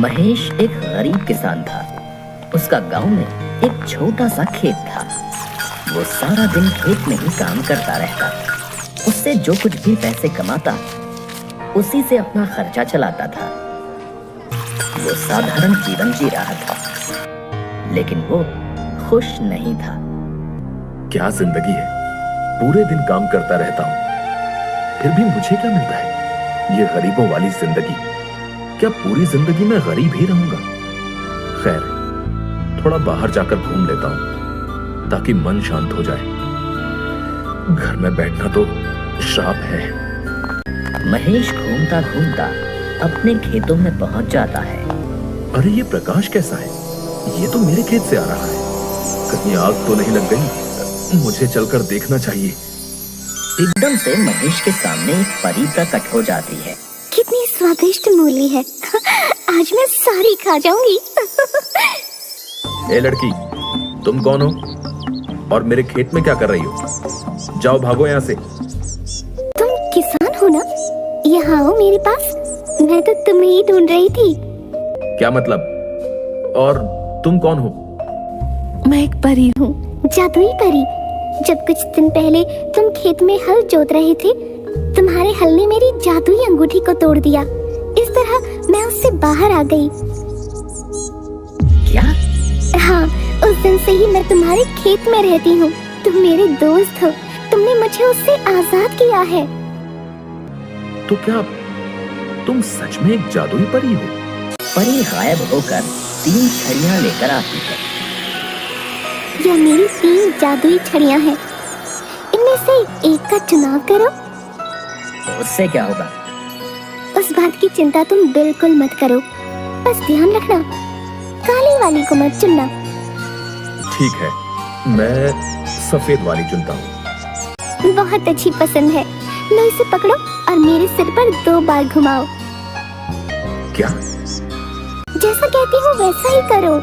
महेश एक गरीब किसान था। उसका गांव में एक छोटा सा खेत था। वो सारा दिन खेत में ही काम करता रहता। उससे जो कुछ भी पैसे कमाता उसी से अपना खर्चा चलाता था। वो साधारण जीवन जी रहा था, लेकिन वो खुश नहीं था। क्या जिंदगी है, पूरे दिन काम करता रहता हूँ, फिर भी मुझे क्या मिलता है? ये गरीबों वाली जिंदगी। क्या पूरी जिंदगी मैं गरीब ही रहूंगा? खैर, थोड़ा बाहर जाकर घूम लेता हूं ताकि मन शांत हो जाए। घर में बैठना तो श्राप है। महेश घूमता घूमता अपने खेतों में पहुंच जाता है। अरे ये प्रकाश कैसा है? ये तो मेरे खेत से आ रहा है। कहीं आग तो नहीं लग गई? मुझे चलकर देखना चाहिए। एकदम से महेश के सामने एक परी प्रकट हो जाती है। कितनी स्वादिष्ट मूली है। आज मैं सारी खा जाऊंगी। ए लड़की, तुम कौन हो और मेरे खेत में क्या कर रही हो? जाओ, भागो यहाँ से। तुम किसान हो ना? यहाँ आओ मेरे पास। मैं तो तुम्हें ही ढूंढ रही थी। क्या मतलब? और तुम कौन हो? मैं एक परी हूँ, जादुई परी। जब कुछ दिन पहले तुम खेत में हल जोत रहे थे, तुम्हारे हल ने मेरी जादुई अंगूठी को तोड़ दिया। इस तरह मैं उससे बाहर आ गई। क्या? हाँ, उस दिन से ही मैं तुम्हारे खेत में रहती हूँ। तुम मेरे दोस्त हो। तुमने मुझे उससे आजाद किया है। तो क्या तुम सच में एक जादुई परी हो? परी गायब होकर 3 छड़ियां लेकर आती है। यह मेरी 3 जादुई छड़ियां हैं। इनमें से एक का चुनाव करो। उससे क्या होगा? उस बात की चिंता तुम बिल्कुल मत करो। बस ध्यान रखना, काली वाली को मत चुनना। ठीक है, मैं सफेद वाली चुनता हूँ। बहुत अच्छी पसंद है। लो इसे पकड़ो और मेरे सिर पर 2 बार घुमाओ। क्या? जैसा कहती हूँ वैसा ही करो।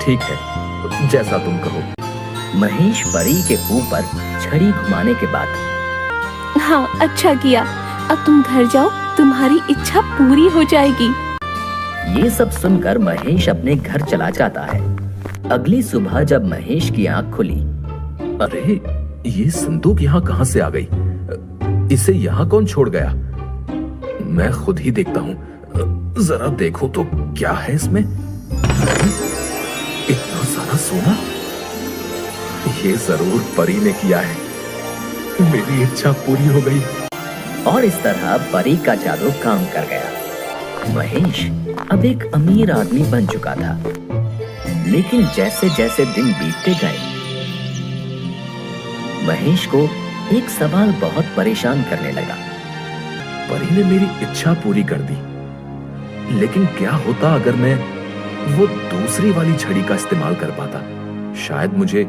ठीक है, जैसा तुम कहो। महेश परी के ऊपर छड़ी घुमाने के बाद, हाँ, अच्छा किया। अब तुम घर जाओ, तुम्हारी इच्छा पूरी हो जाएगी। ये सब सुनकर महेश अपने घर चला जाता है। अगली सुबह जब महेश की आंख खुली, अरे ये संदूक यहाँ कहाँ से आ गई? इसे यहाँ कौन छोड़ गया? मैं खुद ही देखता हूँ। जरा देखो तो क्या है इसमें? इतना सारा सोना? ये जरूर परी ने किया है। मेरी इच्छा पूरी हो गई। और इस तरह परी का जादू काम कर गया। महेश अब एक अमीर आदमी बन चुका था। लेकिन जैसे जैसे दिन बीतते गए, महेश को एक सवाल बहुत परेशान करने लगा। परी ने मेरी इच्छा पूरी कर दी, लेकिन क्या होता अगर मैं वो दूसरी वाली छड़ी का इस्तेमाल कर पाता? शायद मुझे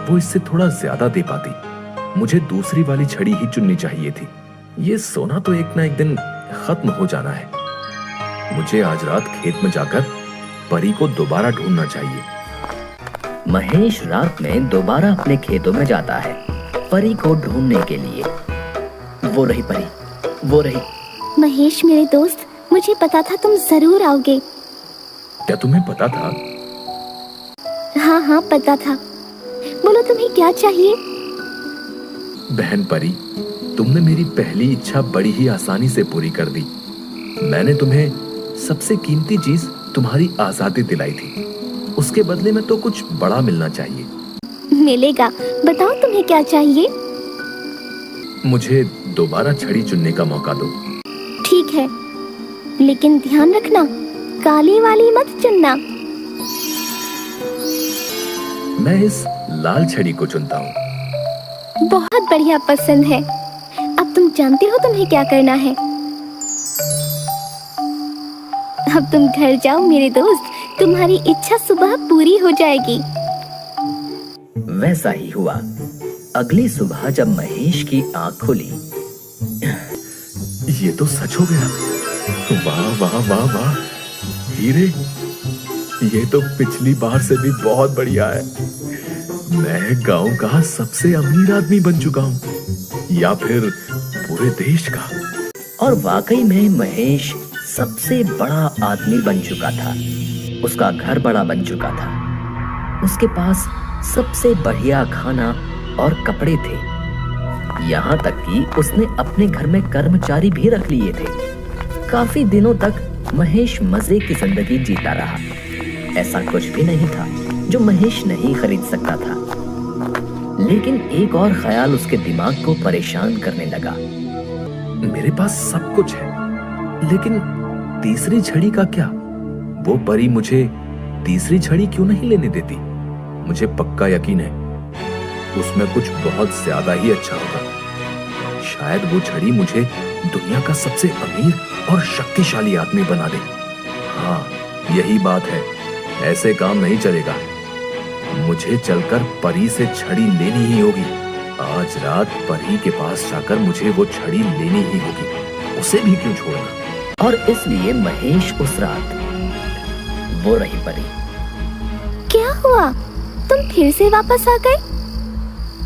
वो इससे थोड़ा ज्यादा दे पाती। मुझे दूसरी वाली छड़ी ही चुननी चाहिए थी। ये सोना तो एक ना एक दिन खत्म हो जाना है। मुझे आज रात खेत में जाकर परी को दोबारा ढूंढना चाहिए। महेश रात में दोबारा अपने खेतों में जाता है परी को ढूंढने के लिए। वो रही परी, वो रही। महेश मेरे दोस्त, मुझे पता था तुम जरूर आओगे। क्या तुम्हें पता था? हाँ हाँ, पता था। बोलो तुम्हें क्या चाहिए? बहन परी, तुमने मेरी पहली इच्छा बड़ी ही आसानी से पूरी कर दी। मैंने तुम्हें सबसे कीमती चीज तुम्हारी आजादी दिलाई थी। उसके बदले में तो कुछ बड़ा मिलना चाहिए। मिलेगा। बताओ तुम्हें क्या चाहिए? मुझे दोबारा छड़ी चुनने का मौका दो। ठीक है, लेकिन ध्यान रखना, काली वाली मत चुनना। मैं इस लाल छड़ी को चुनता हूँ। बहुत बढ़िया पसंद है। अब तुम जानते हो तुम्हें क्या करना है। अब तुम घर जाओ मेरे दोस्त, तुम्हारी इच्छा सुबह पूरी हो जाएगी। वैसा ही हुआ। अगली सुबह जब महेश की आंख खुली, ये तो सच हो गया। वाह वाह वाह वाह, हीरे, ये तो पिछली बार से भी बहुत बढ़िया है। मैं गांव का सबसे अमीर आदमी बन चुका हूँ, या फिर पूरे देश का। और वाकई में महेश सबसे बड़ा आदमी बन चुका था। उसका घर बड़ा बन चुका था। उसके पास सबसे बढ़िया खाना और कपड़े थे। यहाँ तक कि उसने अपने घर में कर्मचारी भी रख लिए थे। काफी दिनों तक महेश मजे की जिंदगी जीता रहा। ऐसा कुछ भी नहीं था जो महेश नहीं खरीद सकता था। लेकिन एक और ख्याल उसके दिमाग को परेशान करने लगा। मेरे पास सब कुछ है, लेकिन तीसरी छड़ी का क्या? वो परी मुझे तीसरी छड़ी क्यों नहीं लेने देती? मुझे पक्का यकीन है उसमें कुछ बहुत ज्यादा ही अच्छा होगा। शायद वो छड़ी मुझे दुनिया का सबसे अमीर और शक्तिशाली आदमी बना दे। हाँ, यही बात है। ऐसे काम नहीं चलेगा। मुझे चलकर परी से छड़ी लेनी ही होगी। आज रात परी के पास जाकर मुझे वो छड़ी लेनी ही होगी। उसे भी क्यों छोड़ना। और इसलिए महेश उस रात वो रही परी। क्या हुआ? तुम फिर से वापस आ गए?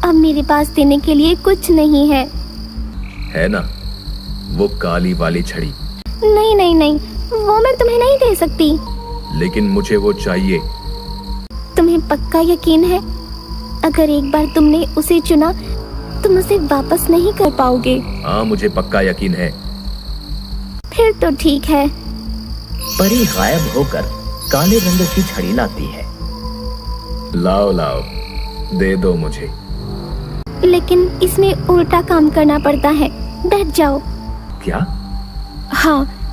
अब मेरे पास देने के लिए कुछ नहीं है। है ना वो काली वाली छड़ी? नहीं नहीं नहीं, वो मैं तुम्हें नहीं दे सकती। लेकिन मुझे वो चाहिए। तुम्हें पक्का यकीन है? अगर एक बार तुमने उसे चुना, तुम उसे वापस नहीं कर पाओगे। हाँ, मुझे पक्का यकीन है। फिर तो ठीक है। परी गायब होकर काले रंग की छड़ी लाती है। लाओ लाओ, दे दो मुझे। लेकिन इसमें उल्टा काम करना पड़ता है। डट जाओ। क्या? हाँ,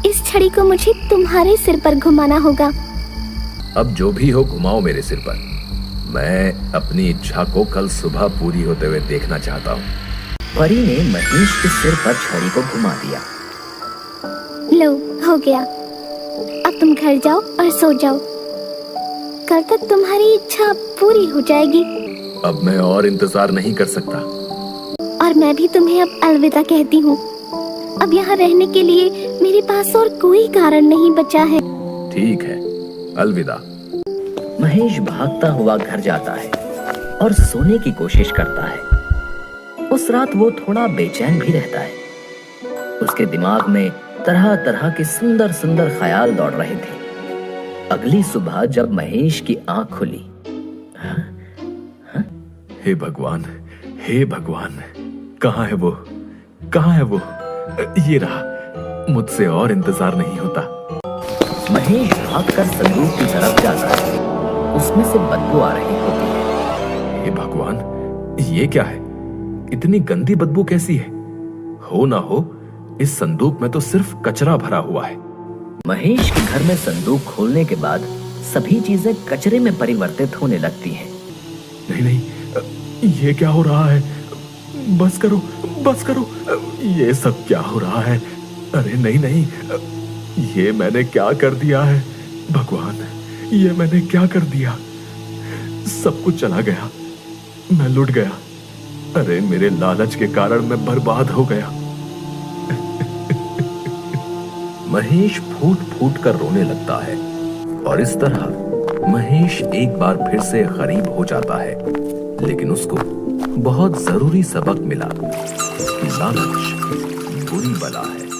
इस छड़ी को मुझे तुम्हारे सिर पर घुमाना होगा। अब जो भी हो घुमाओ मेरे सिर पर। मैं अपनी इच्छा को कल सुबह पूरी होते हुए देखना चाहता हूँ। परी ने महेश के सिर पर छड़ी को घुमा दिया। लो, हो गया। अब तुम घर जाओ और सो जाओ। कल तक तुम्हारी इच्छा पूरी हो जाएगी। अब मैं और इंतजार नहीं कर सकता। और मैं भी तुम्हें अब अलविदा कहती हूँ। अब यहाँ रहने के लिए मेरे पास और कोई कारण नहीं बचा है। ठीक है, अलविदा। महेश भागता हुआ घर जाता है और सोने की कोशिश करता है। उस रात वो थोड़ा बेचैन भी रहता है। उसके दिमाग में तरह तरह के सुंदर सुंदर ख्याल दौड़ रहे थे। अगली सुबह जब महेश की आंख खुली, हे भगवान, हे भगवान, कहाँ है वो? कहाँ है वो? ये रहा। मुझसे और इंतजार नहीं होता। महेश भागकर संदूक की तरफ जाता है। उसमें से बदबू आ रही होती है। हे भगवान, ये क्या है? इतनी गंदी बदबू कैसी है? हो ना हो इस संदूक में तो सिर्फ कचरा भरा हुआ है। महेश के घर में संदूक खोलने के बाद सभी चीजें कचरे में परिवर्तित होने लगती हैं। नहीं नहीं, ये क्या हो रहा है? बस करो, बस करो। ये सब क्या हो रहा है? अरे नहीं नहीं, ये मैंने क्या कर दिया है? भगवान, ये मैंने क्या कर दिया? सब कुछ चला गया। मैं लुट गया। अरे मेरे लालच के कारण मैं बर्बाद हो गया। महेश फूट फूट कर रोने लगता है और इस तरह महेश एक बार फिर से गरीब हो जाता है। लेकिन उसको बहुत जरूरी सबक मिला कि लालच बुरी बला है।